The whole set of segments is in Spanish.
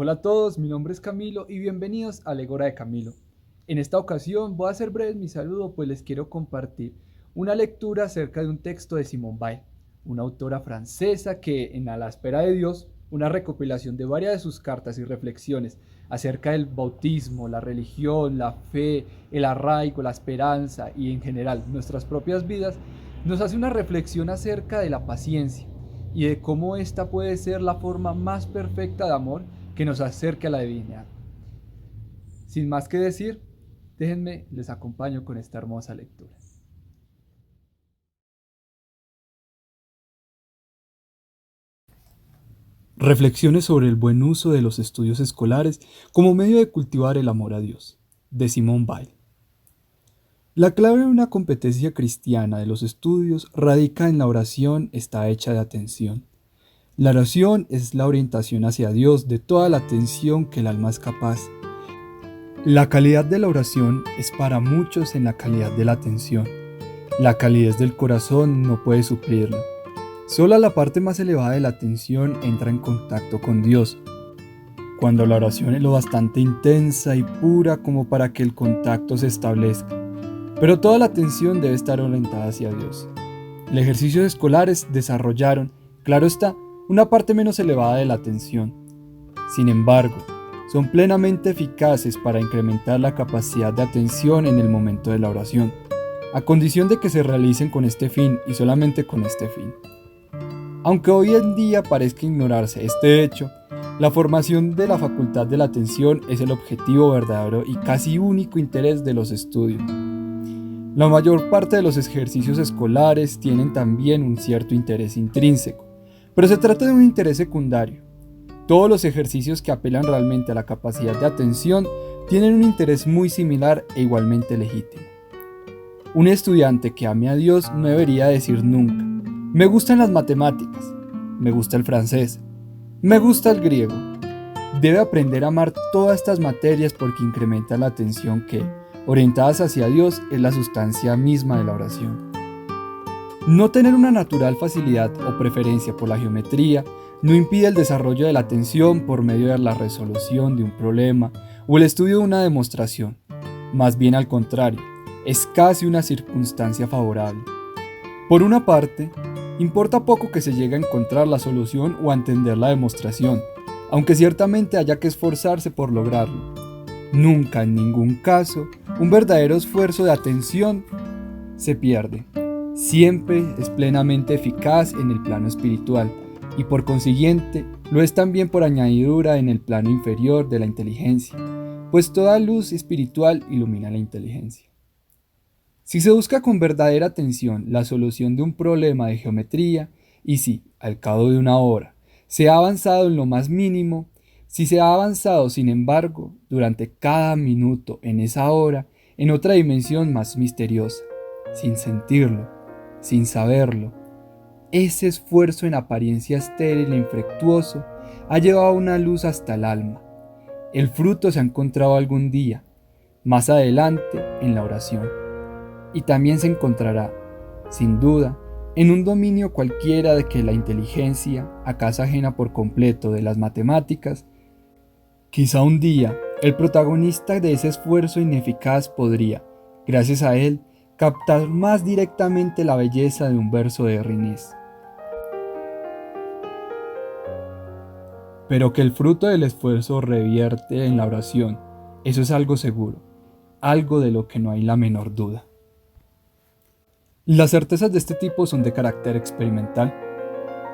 Hola a todos, mi nombre es Camilo y bienvenidos a Legora de Camilo. En esta ocasión voy a hacer breve mi saludo, pues les quiero compartir una lectura acerca de un texto de Simone Weil, una autora francesa que en A la espera de Dios, una recopilación de varias de sus cartas y reflexiones acerca del bautismo, la religión, la fe, el arraigo, la esperanza y en general nuestras propias vidas, nos hace una reflexión acerca de la paciencia y de cómo esta puede ser la forma más perfecta de amor que nos acerque a la divinidad. Sin más que decir, déjenme les acompaño con esta hermosa lectura. Reflexiones sobre el buen uso de los estudios escolares como medio de cultivar el amor a Dios, de Simone Weil. La clave de una competencia cristiana de los estudios radica en la oración está hecha de atención. La oración es la orientación hacia Dios de toda la atención que el alma es capaz. La calidad de la oración es para muchos en la calidad de la atención. La calidez del corazón no puede suplirlo. Solo la parte más elevada de la atención entra en contacto con Dios, cuando la oración es lo bastante intensa y pura como para que el contacto se establezca. Pero toda la atención debe estar orientada hacia Dios. Los ejercicios escolares desarrollaron, claro está, una parte menos elevada de la atención. Sin embargo, son plenamente eficaces para incrementar la capacidad de atención en el momento de la oración, a condición de que se realicen con este fin y solamente con este fin. Aunque hoy en día parezca ignorarse este hecho, la formación de la facultad de la atención es el objetivo verdadero y casi único interés de los estudios. La mayor parte de los ejercicios escolares tienen también un cierto interés intrínseco, pero se trata de un interés secundario. Todos los ejercicios que apelan realmente a la capacidad de atención tienen un interés muy similar e igualmente legítimo. Un estudiante que ame a Dios no debería decir nunca: me gustan las matemáticas, me gusta el francés, me gusta el griego. Debe aprender a amar todas estas materias porque incrementa la atención que, orientadas hacia Dios, es la sustancia misma de la oración. No tener una natural facilidad o preferencia por la geometría no impide el desarrollo de la atención por medio de la resolución de un problema o el estudio de una demostración. Más bien al contrario, es casi una circunstancia favorable. Por una parte, importa poco que se llegue a encontrar la solución o a entender la demostración, aunque ciertamente haya que esforzarse por lograrlo. Nunca, en ningún caso, un verdadero esfuerzo de atención se pierde. Siempre es plenamente eficaz en el plano espiritual y por consiguiente lo es también por añadidura en el plano inferior de la inteligencia, pues toda luz espiritual ilumina la inteligencia. Si se busca con verdadera atención la solución de un problema de geometría y si, al cabo de una hora, se ha avanzado en lo más mínimo, si se ha avanzado, sin embargo, durante cada minuto en esa hora, en otra dimensión más misteriosa, sin sentirlo, sin saberlo, ese esfuerzo en apariencia estéril e infructuoso ha llevado una luz hasta el alma. El fruto se ha encontrado algún día, más adelante en la oración. Y también se encontrará, sin duda, en un dominio cualquiera de que la inteligencia, acaso ajena por completo de las matemáticas, quizá un día el protagonista de ese esfuerzo ineficaz podría, gracias a él, captar más directamente la belleza de un verso de Rinés. Pero que el fruto del esfuerzo revierte en la oración, eso es algo seguro, algo de lo que no hay la menor duda. Las certezas de este tipo son de carácter experimental,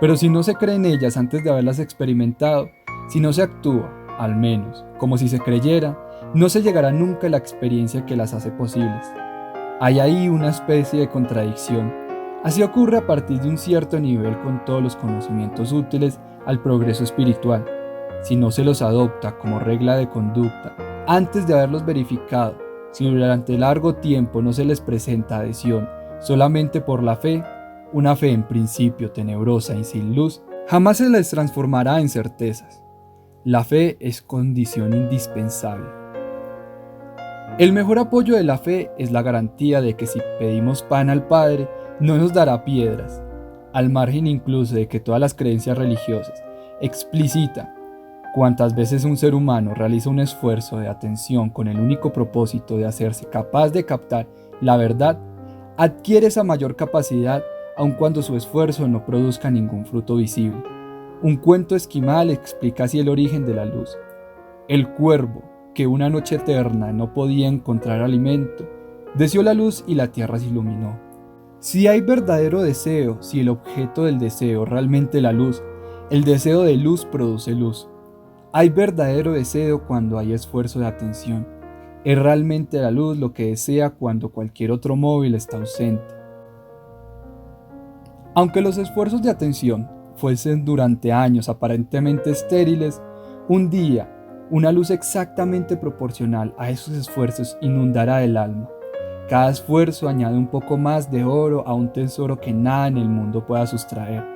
pero si no se cree en ellas antes de haberlas experimentado, si no se actúa, al menos, como si se creyera, no se llegará nunca a la experiencia que las hace posibles. Hay ahí una especie de contradicción. Así ocurre a partir de un cierto nivel con todos los conocimientos útiles al progreso espiritual. Si no se los adopta como regla de conducta antes de haberlos verificado, si durante largo tiempo no se les presenta adhesión solamente por la fe, una fe en principio tenebrosa y sin luz, jamás se les transformará en certezas. La fe es condición indispensable. El mejor apoyo de la fe es la garantía de que si pedimos pan al Padre, no nos dará piedras, al margen incluso de que todas las creencias religiosas explicitan Cuantas veces un ser humano realiza un esfuerzo de atención con el único propósito de hacerse capaz de captar la verdad, adquiere esa mayor capacidad aun cuando su esfuerzo no produzca ningún fruto visible. Un cuento esquimal explica así el origen de la luz. El cuervo, que una noche eterna no podía encontrar alimento, deseó la luz y la tierra se iluminó. Si hay verdadero deseo, si el objeto del deseo realmente la luz, el deseo de luz produce luz. Hay verdadero deseo cuando hay esfuerzo de atención. Es realmente la luz lo que desea cuando cualquier otro móvil está ausente. Aunque los esfuerzos de atención fuesen durante años aparentemente estériles, un día, una luz exactamente proporcional a esos esfuerzos inundará el alma. Cada esfuerzo añade un poco más de oro a un tesoro que nada en el mundo pueda sustraer.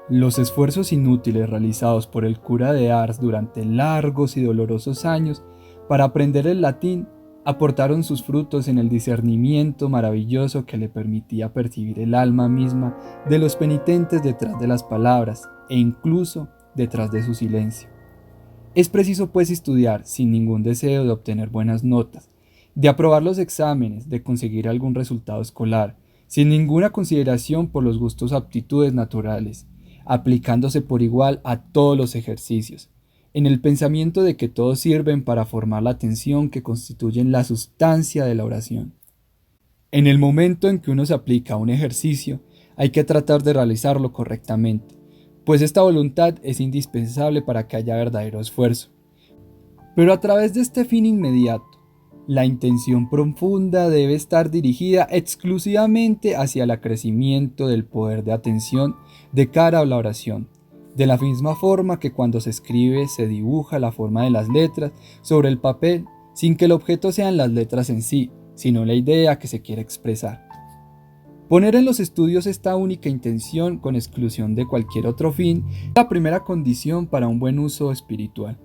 Los esfuerzos inútiles realizados por el cura de Ars durante largos y dolorosos años para aprender el latín aportaron sus frutos en el discernimiento maravilloso que le permitía percibir el alma misma de los penitentes detrás de las palabras e incluso detrás de su silencio. Es preciso pues estudiar sin ningún deseo de obtener buenas notas, de aprobar los exámenes, de conseguir algún resultado escolar, sin ninguna consideración por los gustos o aptitudes naturales, aplicándose por igual a todos los ejercicios, en el pensamiento de que todos sirven para formar la atención que constituyen la sustancia de la oración. En el momento en que uno se aplica a un ejercicio, hay que tratar de realizarlo correctamente, pues esta voluntad es indispensable para que haya verdadero esfuerzo. Pero a través de este fin inmediato, la intención profunda debe estar dirigida exclusivamente hacia el acrecimiento del poder de atención de cara a la oración, de la misma forma que cuando se escribe se dibuja la forma de las letras sobre el papel sin que el objeto sean las letras en sí, sino la idea que se quiere expresar. Poner en los estudios esta única intención con exclusión de cualquier otro fin es la primera condición para un buen uso espiritual.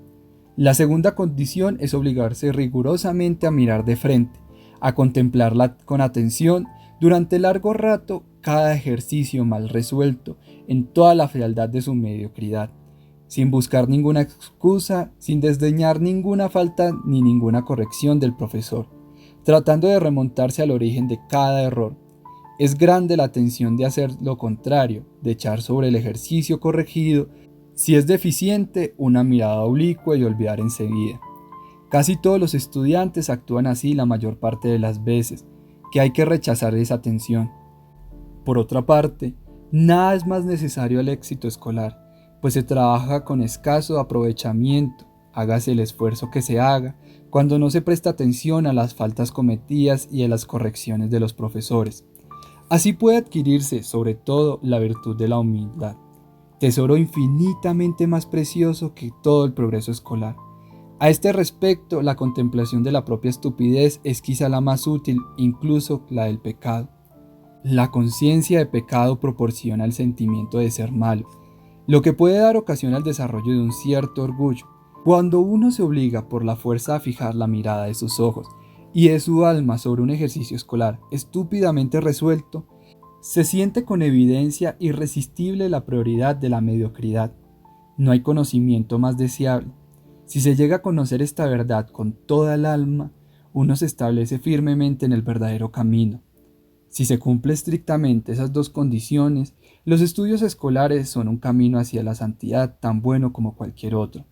La segunda condición es obligarse rigurosamente a mirar de frente, a contemplarla con atención durante largo rato cada ejercicio mal resuelto en toda la fealdad de su mediocridad, sin buscar ninguna excusa, sin desdeñar ninguna falta ni ninguna corrección del profesor, tratando de remontarse al origen de cada error. Es grande la tensión de hacer lo contrario, de echar sobre el ejercicio corregido, si es deficiente, una mirada oblicua y olvidar enseguida. Casi todos los estudiantes actúan así la mayor parte de las veces, que hay que rechazar esa tensión. Por otra parte, nada es más necesario al éxito escolar, pues se trabaja con escaso aprovechamiento, hágase el esfuerzo que se haga, cuando no se presta atención a las faltas cometidas y a las correcciones de los profesores. Así puede adquirirse, sobre todo, la virtud de la humildad, tesoro infinitamente más precioso que todo el progreso escolar. A este respecto, la contemplación de la propia estupidez es quizá la más útil, incluso la del pecado. La conciencia de pecado proporciona el sentimiento de ser malo, lo que puede dar ocasión al desarrollo de un cierto orgullo. Cuando uno se obliga por la fuerza a fijar la mirada de sus ojos y de su alma sobre un ejercicio escolar estúpidamente resuelto, se siente con evidencia irresistible la prioridad de la mediocridad. No hay conocimiento más deseable. Si se llega a conocer esta verdad con toda el alma, uno se establece firmemente en el verdadero camino. Si se cumple estrictamente esas dos condiciones, los estudios escolares son un camino hacia la santidad tan bueno como cualquier otro.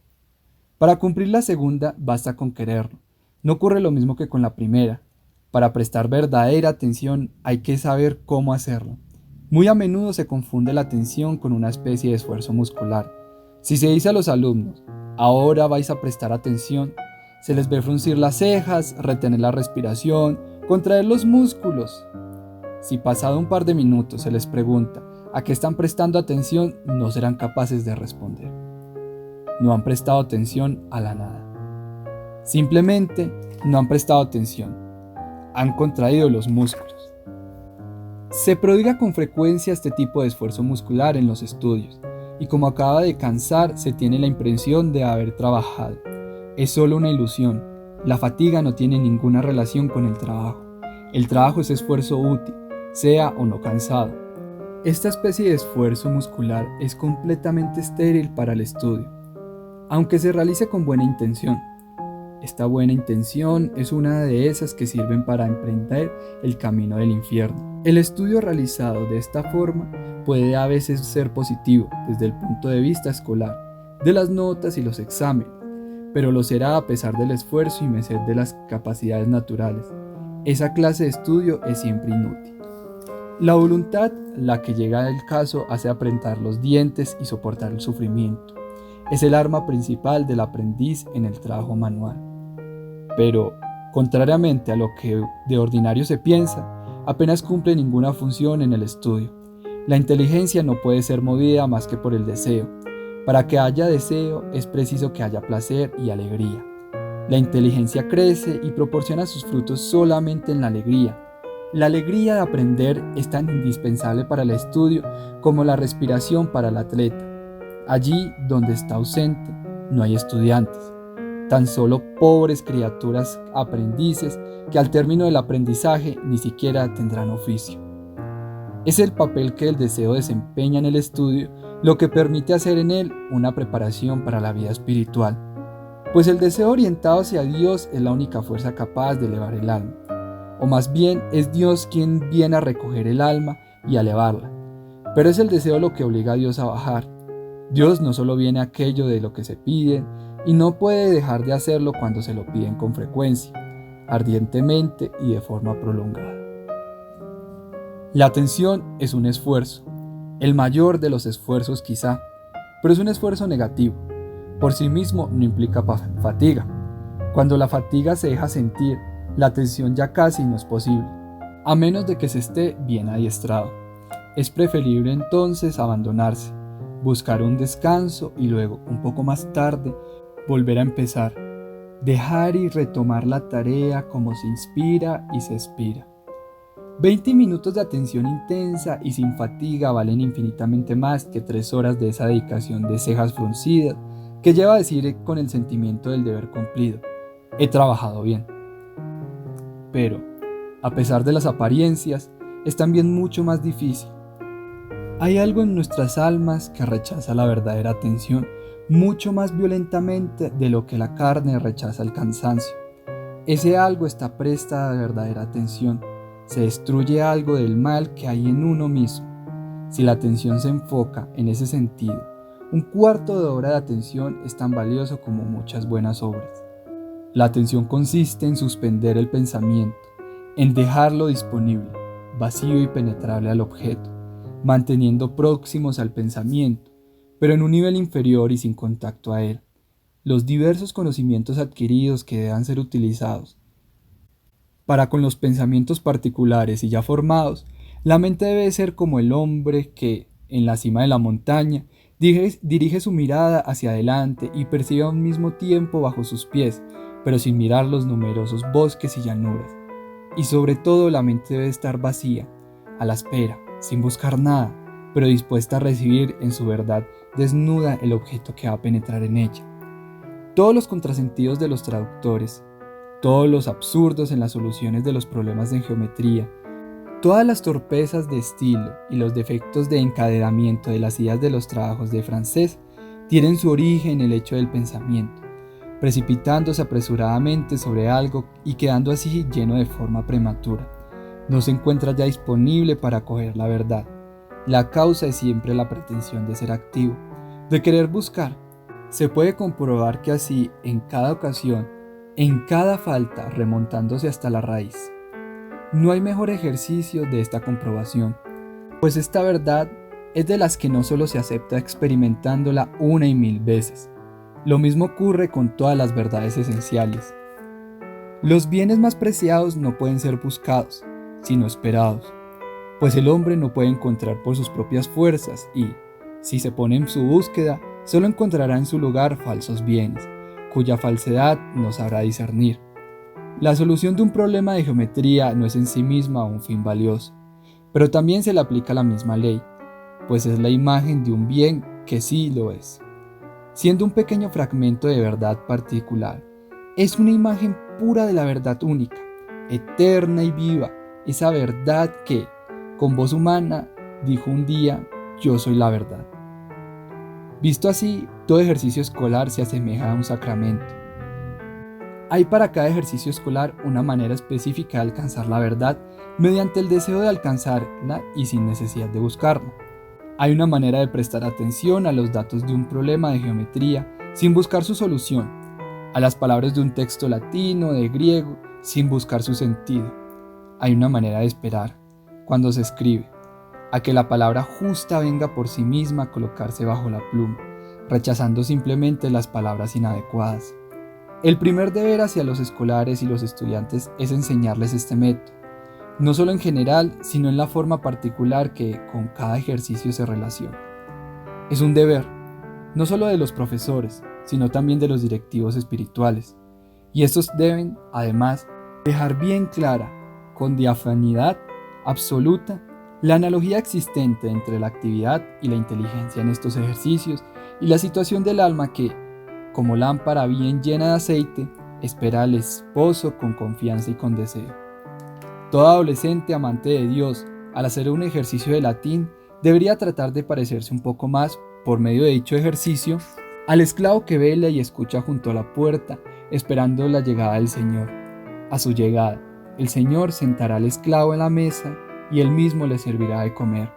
Para cumplir la segunda basta con quererlo. No ocurre lo mismo que con la primera. Para prestar verdadera atención hay que saber cómo hacerlo. Muy a menudo se confunde la atención con una especie de esfuerzo muscular. Si se dice a los alumnos, ahora vais a prestar atención, se les ve fruncir las cejas, retener la respiración, contraer los músculos. Si pasado un par de minutos se les pregunta a qué están prestando atención, no serán capaces de responder. No han prestado atención a la nada. Simplemente no han prestado atención. Han contraído los músculos. Se prodiga con frecuencia este tipo de esfuerzo muscular en los estudios, y como acaba de cansar, se tiene la impresión de haber trabajado. Es solo una ilusión. La fatiga no tiene ninguna relación con el trabajo. El trabajo es esfuerzo útil, sea o no cansado. Esta especie de esfuerzo muscular es completamente estéril para el estudio. aunque se realice con buena intención. Esta buena intención es una de esas que sirven para emprender el camino del infierno. El estudio realizado de esta forma puede a veces ser positivo desde el punto de vista escolar, de las notas y los exámenes, pero lo será a pesar del esfuerzo y merced de las capacidades naturales. Esa clase de estudio es siempre inútil. La voluntad, la que llega al caso, hace apretar los dientes y soportar el sufrimiento. Es el arma principal del aprendiz en el trabajo manual. Pero, contrariamente a lo que de ordinario se piensa, apenas cumple ninguna función en el estudio. La inteligencia no puede ser movida más que por el deseo. Para que haya deseo es preciso que haya placer y alegría. La inteligencia crece y proporciona sus frutos solamente en la alegría. La alegría de aprender es tan indispensable para el estudio como la respiración para el atleta. Allí donde está ausente, no hay estudiantes, tan solo pobres criaturas aprendices que al término del aprendizaje ni siquiera tendrán oficio. Es el papel que el deseo desempeña en el estudio lo que permite hacer en él una preparación para la vida espiritual, pues el deseo orientado hacia Dios es la única fuerza capaz de elevar el alma, o más bien es Dios quien viene a recoger el alma y a elevarla, pero es el deseo lo que obliga a Dios a bajar. Dios no solo viene a aquello de lo que se pide, y no puede dejar de hacerlo cuando se lo piden con frecuencia, ardientemente y de forma prolongada. La atención es un esfuerzo, el mayor de los esfuerzos quizá, pero es un esfuerzo negativo. Por sí mismo no implica fatiga. Cuando la fatiga se deja sentir, la atención ya casi no es posible, a menos de que se esté bien adiestrado. Es preferible entonces abandonarse, buscar un descanso y luego, un poco más tarde, volver a empezar, dejar y retomar la tarea como se inspira y se expira. 20 minutos de atención intensa y sin fatiga valen infinitamente más que 3 horas de esa dedicación de cejas fruncidas que lleva a decir con el sentimiento del deber cumplido: he trabajado bien. Pero, a pesar de las apariencias, es también mucho más difícil. Hay algo en nuestras almas que rechaza la verdadera atención mucho más violentamente de lo que la carne rechaza el cansancio. Ese algo está presta a la verdadera atención. Se destruye algo del mal que hay en uno mismo. Si la atención se enfoca en ese sentido, un cuarto de hora de atención es tan valioso como muchas buenas obras. La atención consiste en suspender el pensamiento, en dejarlo disponible, vacío y penetrable al objeto, manteniendo próximos al pensamiento, pero en un nivel inferior y sin contacto a él, los diversos conocimientos adquiridos que deban ser utilizados. Para con los pensamientos particulares y ya formados, la mente debe ser como el hombre que, en la cima de la montaña, dirige su mirada hacia adelante y percibe a un mismo tiempo bajo sus pies, pero sin mirar los numerosos bosques y llanuras. Y sobre todo la mente debe estar vacía, a la espera, sin buscar nada, pero dispuesta a recibir en su verdad desnuda el objeto que va a penetrar en ella. Todos los contrasentidos de los traductores, todos los absurdos en las soluciones de los problemas de geometría, todas las torpezas de estilo y los defectos de encadenamiento de las ideas de los trabajos de francés tienen su origen en el hecho del pensamiento, precipitándose apresuradamente sobre algo y quedando así lleno de forma prematura. No se encuentra ya disponible para acoger la verdad. La causa es siempre la pretensión de ser activo, de querer buscar. Se puede comprobar que así, en cada ocasión, en cada falta, remontándose hasta la raíz. No hay mejor ejercicio de esta comprobación, pues esta verdad es de las que no solo se acepta experimentándola una y mil veces. Lo mismo ocurre con todas las verdades esenciales. Los bienes más preciados no pueden ser buscados, sino esperados, pues el hombre no puede encontrar por sus propias fuerzas y, si se pone en su búsqueda, solo encontrará en su lugar falsos bienes, cuya falsedad no sabrá discernir. La solución de un problema de geometría no es en sí misma un fin valioso, pero también se le aplica la misma ley, pues es la imagen de un bien que sí lo es. Siendo un pequeño fragmento de verdad particular, es una imagen pura de la verdad única, eterna y viva, esa verdad que, con voz humana, dijo un día: yo soy la verdad. Visto así, Todo ejercicio escolar se asemeja a un sacramento. Hay para cada ejercicio escolar una manera específica de alcanzar la verdad mediante el deseo de alcanzarla y sin necesidad de buscarla. Hay una manera de prestar atención a los datos de un problema de geometría sin buscar su solución, a las palabras de un texto latino, de griego, sin buscar su sentido. Hay una manera de esperar, cuando se escribe, a que la palabra justa venga por sí misma a colocarse bajo la pluma, rechazando simplemente las palabras inadecuadas. El primer deber hacia los escolares y los estudiantes es enseñarles este método, no solo en general, sino en la forma particular que con cada ejercicio se relaciona. Es un deber, no solo de los profesores, sino también de los directivos espirituales, y estos deben, además, dejar bien clara, con diafanidad absoluta, la analogía existente entre la actividad y la inteligencia en estos ejercicios y la situación del alma que, como lámpara bien llena de aceite, espera al esposo con confianza y con deseo. Todo adolescente amante de Dios, al hacer un ejercicio de latín, debería tratar de parecerse un poco más, por medio de dicho ejercicio, al esclavo que vela y escucha junto a la puerta, esperando la llegada del Señor. A su llegada, el Señor sentará al esclavo en la mesa y él mismo le servirá de comer.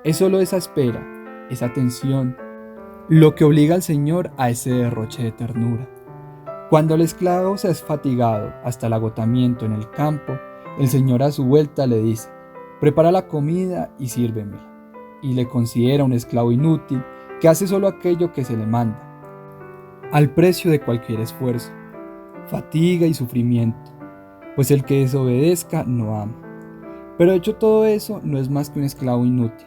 Es solo esa espera, esa atención, lo que obliga al Señor a ese derroche de ternura. Cuando el esclavo se ha fatigado hasta el agotamiento en el campo, el Señor a su vuelta le dice: prepara la comida y sírvemela, y le considera un esclavo inútil que hace solo aquello que se le manda, al precio de cualquier esfuerzo, fatiga y sufrimiento, pues el que desobedezca no ama. Pero hecho todo eso, no es más que un esclavo inútil.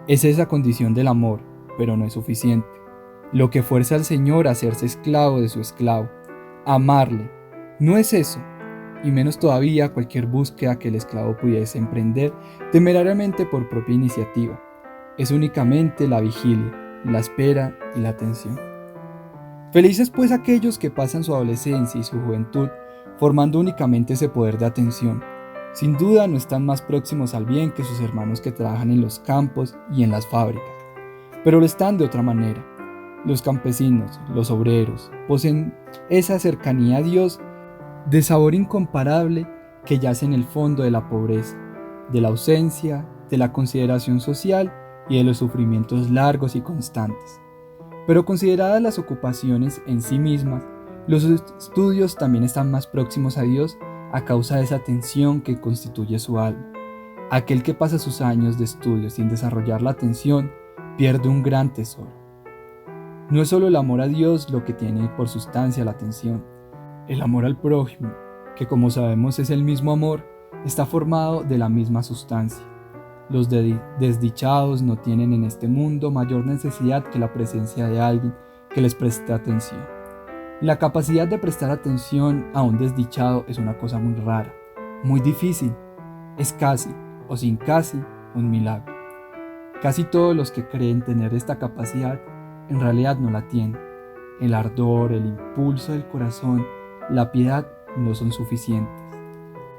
Es esa condición del amor, pero no es suficiente. Lo que fuerza al Señor a hacerse esclavo de su esclavo, a amarle, no es eso, y menos todavía cualquier búsqueda que el esclavo pudiese emprender temerariamente por propia iniciativa. Es únicamente la vigilia, la espera y la atención. Felices pues aquellos que pasan su adolescencia y su juventud formando únicamente ese poder de atención. Sin duda no están más próximos al bien que sus hermanos que trabajan en los campos y en las fábricas, pero lo están de otra manera. Los campesinos, los obreros, poseen esa cercanía a Dios de sabor incomparable que yace en el fondo de la pobreza, de la ausencia, de la consideración social y de los sufrimientos largos y constantes. Pero consideradas las ocupaciones en sí mismas, los estudios también están más próximos a Dios a causa de esa atención que constituye su alma. Aquel que pasa sus años de estudio sin desarrollar la atención pierde un gran tesoro. No es solo el amor a Dios lo que tiene por sustancia la atención. El amor al prójimo, que como sabemos es el mismo amor, está formado de la misma sustancia. Los desdichados no tienen en este mundo mayor necesidad que la presencia de alguien que les preste atención. La capacidad de prestar atención a un desdichado es una cosa muy rara, muy difícil. Es casi, o sin casi, un milagro. Casi todos los que creen tener esta capacidad, en realidad no la tienen. El ardor, el impulso del corazón, la piedad no son suficientes.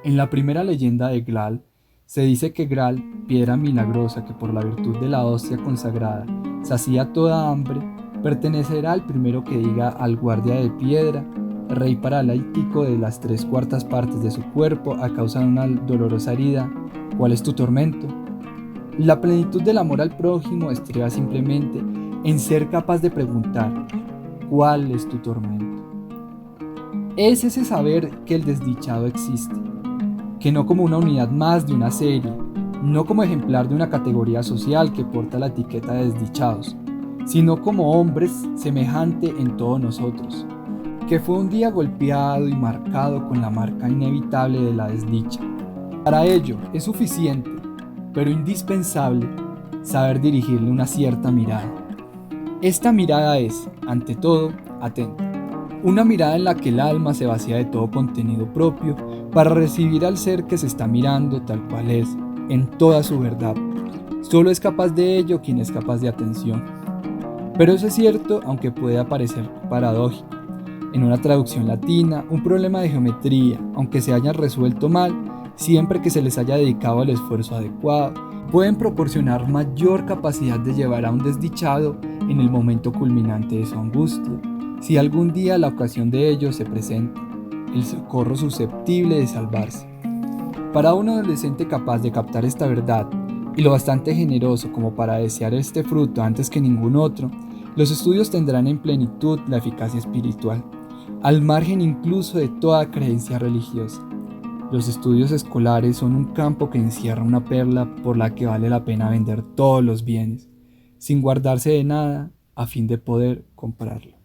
En la primera leyenda de Gral, se dice que Gral, piedra milagrosa que por la virtud de la hostia consagrada sacía toda hambre, pertenecerá al primero que diga al guardia de piedra, rey paralítico de las 3/4 partes de su cuerpo a causa de una dolorosa herida: ¿cuál es tu tormento? La plenitud del amor al prójimo estriba simplemente en ser capaz de preguntar: ¿cuál es tu tormento? Es ese saber que el desdichado existe, que no como una unidad más de una serie, no como ejemplar de una categoría social que porta la etiqueta de desdichados, sino como hombres semejante en todos nosotros, que fue un día golpeado y marcado con la marca inevitable de la desdicha. Para ello es suficiente, pero indispensable, saber dirigirle una cierta mirada. Esta mirada es, ante todo, atenta. Una mirada en la que el alma se vacía de todo contenido propio para recibir al ser que se está mirando tal cual es, en toda su verdad. Solo es capaz de ello quien es capaz de atención. Pero eso es cierto, aunque pueda parecer paradójico. En una traducción latina, un problema de geometría, aunque se haya resuelto mal, siempre que se les haya dedicado el esfuerzo adecuado, Pueden proporcionar mayor capacidad de llevar a un desdichado en el momento culminante de su angustia, si algún día la ocasión de ello se presenta, el socorro susceptible de salvarse. Para un adolescente capaz de captar esta verdad y lo bastante generoso como para desear este fruto antes que ningún otro, los estudios tendrán en plenitud la eficacia espiritual, al margen incluso de toda creencia religiosa. Los estudios escolares son un campo que encierra una perla por la que vale la pena vender todos los bienes, sin guardarse de nada a fin de poder comprarlo.